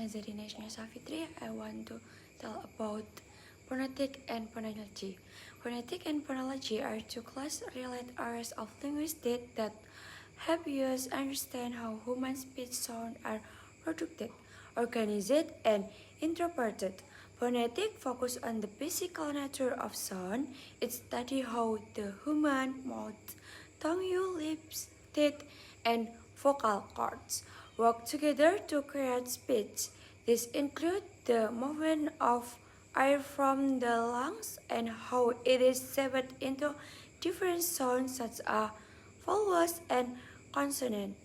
Nazarina Isnia Syafitri. I want to tell about phonetics and phonology. Phonetics and phonology are two class-related areas of linguistics that help us understand how human speech sounds are produced, organized, and interpreted. Phonetics focus on the physical nature of sound. It studies how the human mouth, tongue, lips, teeth, and vocal cords work together to create speech. This includes the movement of air from the lungs and how it is shaped into different sounds such as vowels and consonants.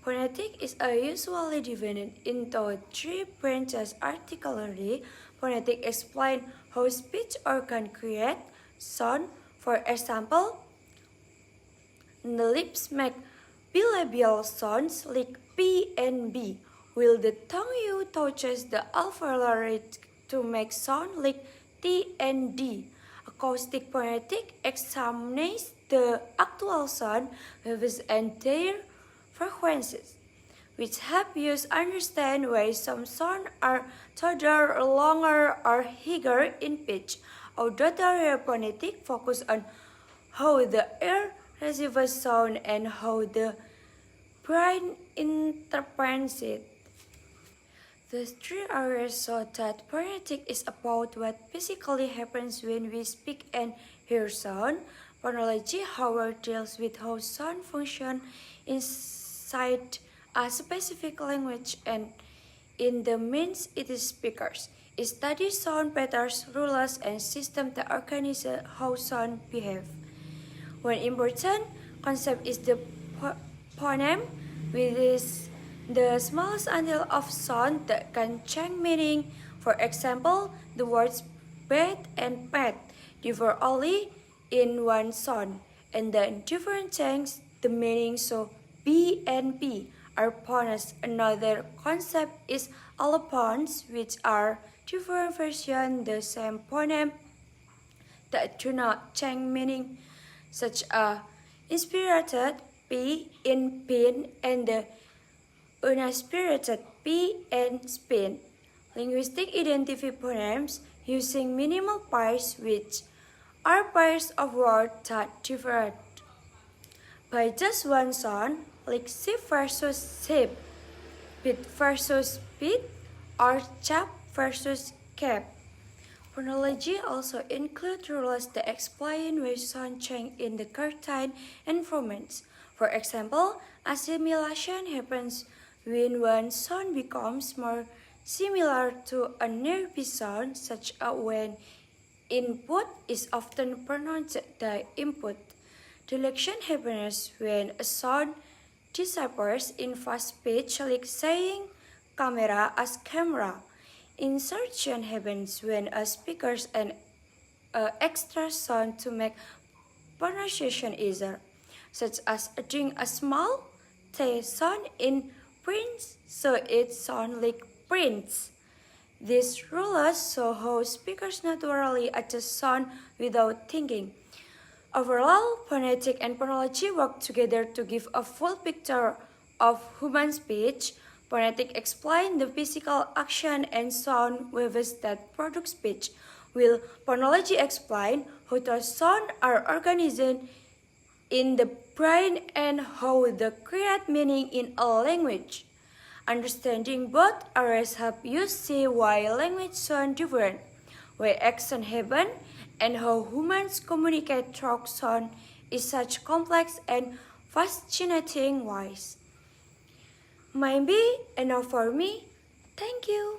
Phonetics is usually divided into three branches articularly. Phonetics explain how speech organs create sound. For example, the lips make bilabial sounds like P and B, while the tongue touches the alveoli to make sound like T and D. Acoustic phonetics examines the actual sound with its entire frequencies, which help us understand why some sounds are shorter, longer, or higher in pitch. Auditory phonetics focus on how the ear receives sound and how the brain interprets it. The three areas show that phonetics is about what physically happens when we speak and hear sound. Phonology, however, deals with how sound functions inside a specific language and in the means its speakers. It studies sound patterns, rules, and systems that organize how sound behave. One important concept is the phoneme, which is the smallest angle of sound that can change meaning. For example, the words bed and pet differ only in one sound, and then different change the meaning, so B and P are phonemes. Another concept is allophones, which are different versions the same phoneme that do not change meaning, such as inspirited P in pin and the unaspirated P and spin. Linguistics identify phonemes using minimal pairs, which are pairs of words that differ by just one sound, like sheep versus sheep, bit versus bit, or cap versus cap. Phonology also includes rules that explain why sound change in the certain environments. For example, assimilation happens when one sound becomes more similar to a nearby sound, such as when input is often pronounced the input. Deletion happens when a sound disappears in fast speech, like saying camera as camera. Insertion happens when a speaker adds an extra sound to make pronunciation easier, such as adding a small T sound in prince so it sounds like prince. These rules show how speakers naturally adjust sound without thinking. Overall, phonetics and phonology work together to give a full picture of human speech. Phonetics explain the physical action and sound waves that produce speech, while phonology explains how the sounds are organized in the brain and how they create meaning in a language. Understanding both areas help you see why language sounds different, why action happens, and how humans communicate through sound is such complex and fascinating ways. Maybe enough for me. Thank you.